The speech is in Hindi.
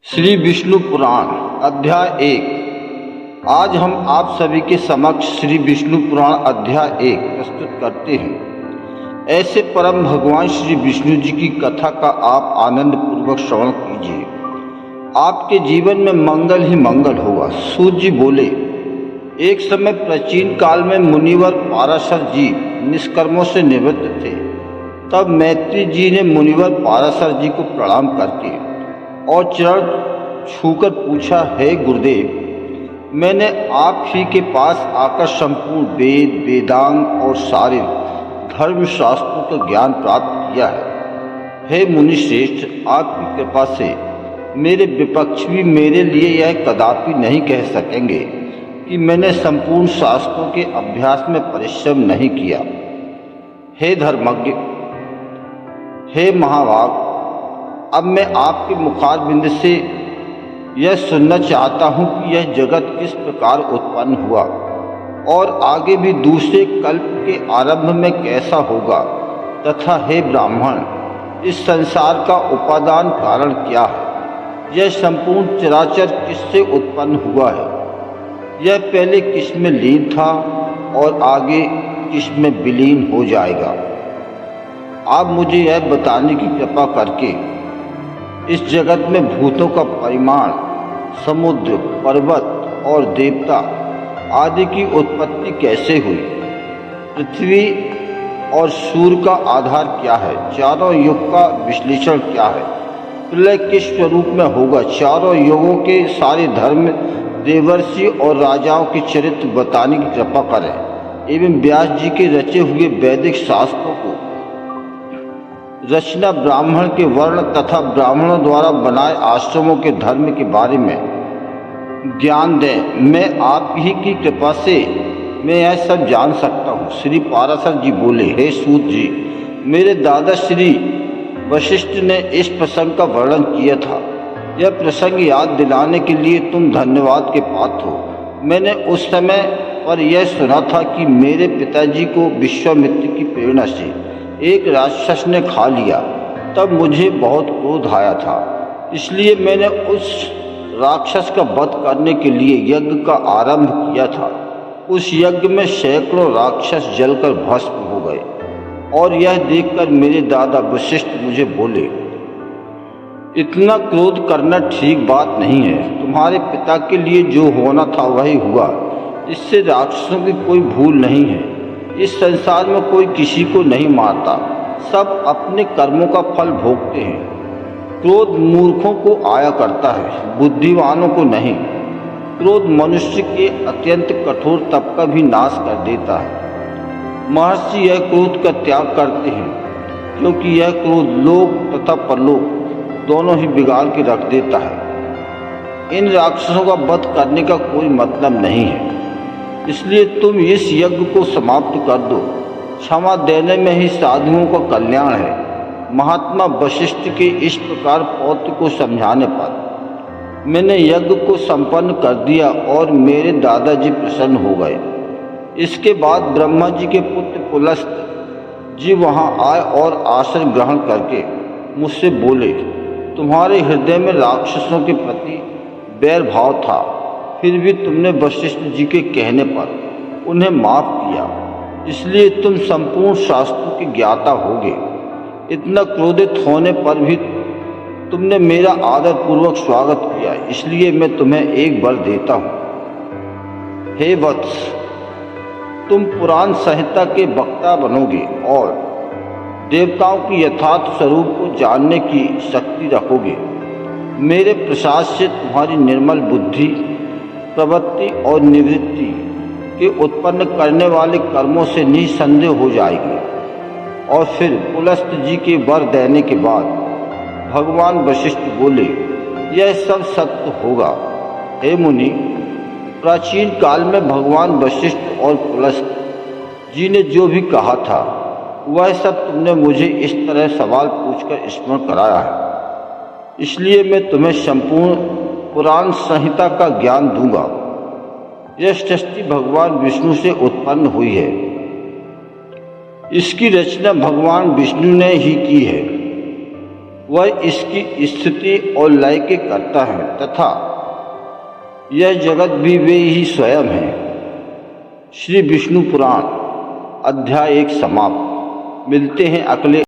श्री विष्णु पुराण अध्याय 1। आज हम आप सभी के समक्ष श्री विष्णु पुराण अध्याय 1 प्रस्तुत करते हैं। ऐसे परम भगवान श्री विष्णु जी की कथा का आप आनंद पूर्वक श्रवण कीजिए। आपके जीवन में मंगल ही मंगल होगा। सूत जी बोले, एक समय प्राचीन काल में मुनिवर पाराशर जी निष्कर्मों से निवृत्त थे। तब मैत्री जी ने मुनिवर पाराशर जी को प्रणाम करके और चरण छूकर पूछा, हे गुरुदेव, मैंने आप ही के पास आकर संपूर्ण वेद वेदांग और सारे धर्म शास्त्रों का ज्ञान प्राप्त किया है। हे मुनि श्रेष्ठ, आपकी कृपा से मेरे विपक्ष भी मेरे लिए यह कदापि नहीं कह सकेंगे कि मैंने संपूर्ण शास्त्रों के अभ्यास में परिश्रम नहीं किया। हे धर्मज्ञ, हे महाभाग, अब मैं आपके मुखारबिंद से यह सुनना चाहता हूँ कि यह जगत किस प्रकार उत्पन्न हुआ और आगे भी दूसरे कल्प के आरंभ में कैसा होगा, तथा हे ब्राह्मण, इस संसार का उपादान कारण क्या है। यह संपूर्ण चराचर किससे उत्पन्न हुआ है। यह पहले किस में लीन था और आगे किस में विलीन हो जाएगा। आप मुझे यह बताने की कृपा करके इस जगत में भूतों का परिमाण, समुद्र, पर्वत और देवता आदि की उत्पत्ति कैसे हुई, पृथ्वी और सूर्य का आधार क्या है, चारों युग का विश्लेषण क्या है, प्रलय किस स्वरूप में होगा, चारों युगों के सारे धर्म, देवर्षि और राजाओं के चरित्र बताने की कृपा करें एवं व्यास जी के रचे हुए वैदिक शास्त्रों को रचना, ब्राह्मण के वर्ण तथा ब्राह्मणों द्वारा बनाए आश्रमों के धर्म के बारे में ज्ञान दें। मैं आप ही की कृपा से मैं यह सब जान सकता हूँ। श्री पाराशर जी बोले, हे सूत जी, मेरे दादा श्री वशिष्ठ ने इस प्रसंग का वर्णन किया था। यह प्रसंग याद दिलाने के लिए तुम धन्यवाद के पात्र हो। मैंने उस समय पर यह सुना था कि मेरे पिताजी को विश्वामित्र की प्रेरणा से एक राक्षस ने खा लिया। तब मुझे बहुत क्रोध आया था, इसलिए मैंने उस राक्षस का वध करने के लिए यज्ञ का आरंभ किया था। उस यज्ञ में सैकड़ों राक्षस जलकर भस्म हो गए और यह देखकर मेरे दादा वशिष्ठ मुझे बोले, इतना क्रोध करना ठीक बात नहीं है। तुम्हारे पिता के लिए जो होना था वही हुआ। इससे राक्षसों की कोई भूल नहीं है। इस संसार में कोई किसी को नहीं मारता, सब अपने कर्मों का फल भोगते हैं। क्रोध मूर्खों को आया करता है, बुद्धिमानों को नहीं। क्रोध मनुष्य के अत्यंत कठोर तप का भी नाश कर देता है। महर्षि यह क्रोध का त्याग करते हैं, क्योंकि यह क्रोध लोक तथा परलोक दोनों ही बिगाड़ के रख देता है। इन राक्षसों का वध करने का कोई मतलब नहीं है, इसलिए तुम इस यज्ञ को समाप्त कर दो। क्षमा देने में ही साधुओं का कल्याण है। महात्मा वशिष्ठ के इस प्रकार पौत्र को समझाने पर मैंने यज्ञ को संपन्न कर दिया और मेरे दादाजी प्रसन्न हो गए। इसके बाद ब्रह्मा जी के पुत्र पुलस्त जी वहाँ आए और आसन ग्रहण करके मुझसे बोले, तुम्हारे हृदय में राक्षसों के प्रति बैर भाव था, फिर भी तुमने वशिष्ठ जी के कहने पर उन्हें माफ किया, इसलिए तुम संपूर्ण शास्त्रों के ज्ञाता होगे। इतना क्रोधित होने पर भी तुमने मेरा आदर पूर्वक स्वागत किया, इसलिए मैं तुम्हें एक वर देता हूँ। हे वत्स, तुम पुराण संहिता के वक्ता बनोगे और देवताओं की यथार्थ स्वरूप को जानने की शक्ति रखोगे। मेरे प्रसाद से तुम्हारी निर्मल बुद्धि, प्रवृत्ति और निवृत्ति के उत्पन्न करने वाले कर्मों से निसंदेह हो जाएगी। और फिर पुलस्त जी के वर देने के बाद भगवान वशिष्ठ बोले, यह सब सत्य होगा। हे मुनि, प्राचीन काल में भगवान वशिष्ठ और पुलस्त जी ने जो भी कहा था वह सब तुमने मुझे इस तरह सवाल पूछकर स्मरण कराया है, इसलिए मैं तुम्हें संपूर्ण पुराण संहिता का ज्ञान दूंगा। यह सृष्टि भगवान विष्णु से उत्पन्न हुई है। इसकी रचना भगवान विष्णु ने ही की है। वह इसकी स्थिति और लय के करता है तथा यह जगत भी वे ही स्वयं हैं। श्री विष्णु पुराण अध्याय 1 समाप्त। मिलते हैं अगले